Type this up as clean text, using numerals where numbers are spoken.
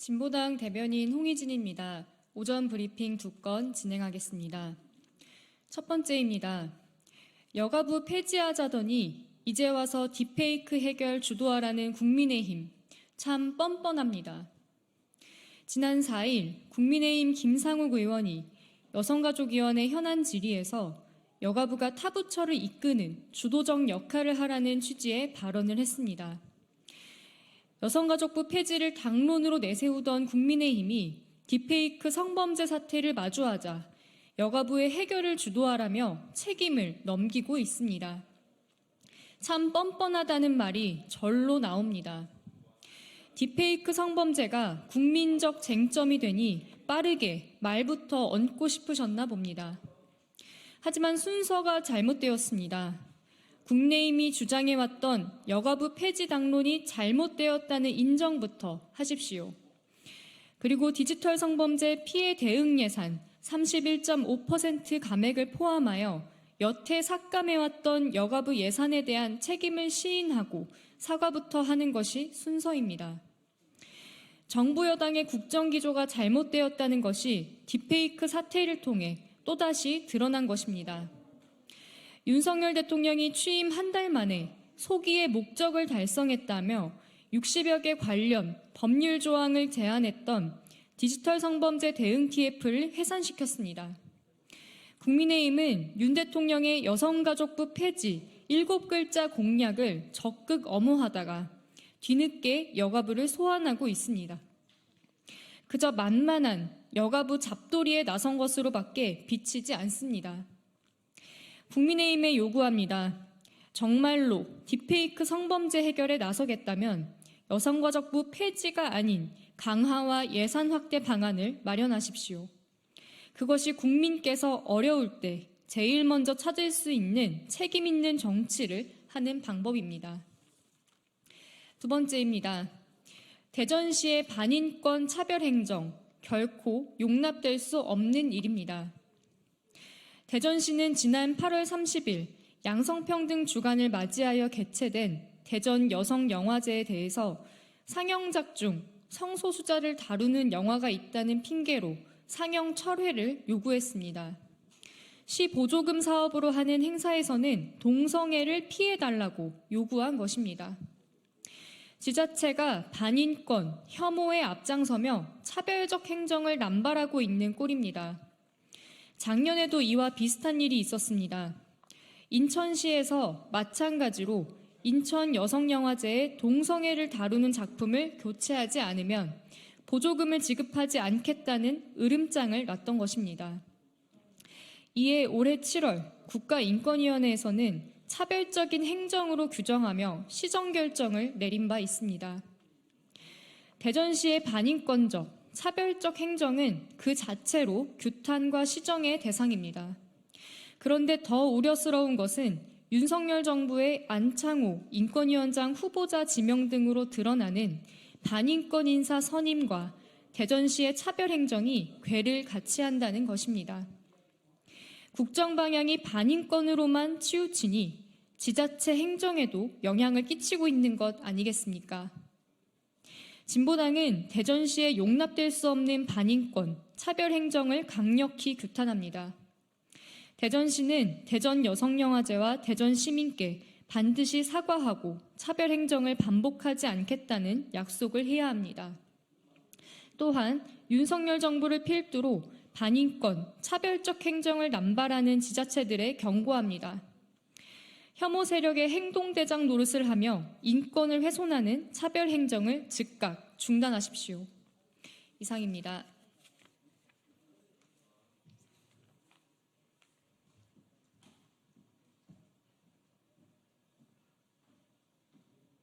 진보당 대변인 홍희진입니다. 오전 브리핑 2건 진행하겠습니다. 첫 번째입니다. 여가부 폐지하자더니 이제 와서 딥페이크 해결 주도하라는 국민의힘, 참 뻔뻔합니다. 지난 4일 국민의힘 김상욱 의원이 여성가족위원회 현안 질의에서 여가부가 타부처를 이끄는 주도적 역할을 하라는 취지의 발언을 했습니다. 여성가족부 폐지를 당론으로 내세우던 국민의힘이 딥페이크 성범죄 사태를 마주하자 여가부의 해결을 주도하라며 책임을 넘기고 있습니다. 참 뻔뻔하다는 말이 절로 나옵니다. 딥페이크 성범죄가 국민적 쟁점이 되니 빠르게 말부터 얹고 싶으셨나 봅니다. 하지만 순서가 잘못되었습니다. 국민의힘이 주장해왔던 여가부 폐지 당론이 잘못되었다는 인정부터 하십시오. 그리고 디지털 성범죄 피해 대응 예산 31.5% 감액을 포함하여 여태 삭감해왔던 여가부 예산에 대한 책임을 시인하고 사과부터 하는 것이 순서입니다. 정부 여당의 국정기조가 잘못되었다는 것이 딥페이크 사태를 통해 또다시 드러난 것입니다. 윤석열 대통령이 취임 한 달 만에 소기의 목적을 달성했다며 60여 개 관련 법률 조항을 제안했던 디지털 성범죄 대응 TF를 해산시켰습니다. 국민의힘은 윤 대통령의 여성가족부 폐지 7글자 공약을 적극 엄호하다가 뒤늦게 여가부를 소환하고 있습니다. 그저 만만한 여가부 잡돌이에 나선 것으로밖에 비치지 않습니다. 국민의힘에 요구합니다. 정말로 딥페이크 성범죄 해결에 나서겠다면 여성가족부 폐지가 아닌 강화와 예산 확대 방안을 마련하십시오. 그것이 국민께서 어려울 때 제일 먼저 찾을 수 있는 책임 있는 정치를 하는 방법입니다. 두 번째입니다. 대전시의 반인권 차별 행정, 결코 용납될 수 없는 일입니다. 대전시는 지난 8월 30일 양성평등 주간을 맞이하여 개최된 대전 여성영화제에 대해서 상영작 중 성소수자를 다루는 영화가 있다는 핑계로 상영 철회를 요구했습니다. 시 보조금 사업으로 하는 행사에서는 동성애를 피해달라고 요구한 것입니다. 지자체가 반인권, 혐오에 앞장서며 차별적 행정을 남발하고 있는 꼴입니다. 작년에도 이와 비슷한 일이 있었습니다. 인천시에서 마찬가지로 인천 여성영화제에 동성애를 다루는 작품을 교체하지 않으면 보조금을 지급하지 않겠다는 으름장을 놨던 것입니다. 이에 올해 7월 국가인권위원회에서는 차별적인 행정으로 규정하며 시정결정을 내린 바 있습니다. 대전시의 반인권적, 차별적 행정은 그 자체로 규탄과 시정의 대상입니다. 그런데 더 우려스러운 것은 윤석열 정부의 안창호 인권위원장 후보자 지명 등으로 드러나는 반인권 인사 선임과 대전시의 차별 행정이 궤를 같이 한다는 것입니다. 국정 방향이 반인권으로만 치우치니 지자체 행정에도 영향을 끼치고 있는 것 아니겠습니까? 진보당은 대전시에 용납될 수 없는 반인권, 차별 행정을 강력히 규탄합니다. 대전시는 대전 여성영화제와 대전 시민께 반드시 사과하고 차별 행정을 반복하지 않겠다는 약속을 해야 합니다. 또한 윤석열 정부를 필두로 반인권, 차별적 행정을 남발하는 지자체들에 경고합니다. 혐오 세력의 행동대장 노릇을 하며 인권을 훼손하는 차별 행정을 즉각 중단하십시오. 이상입니다.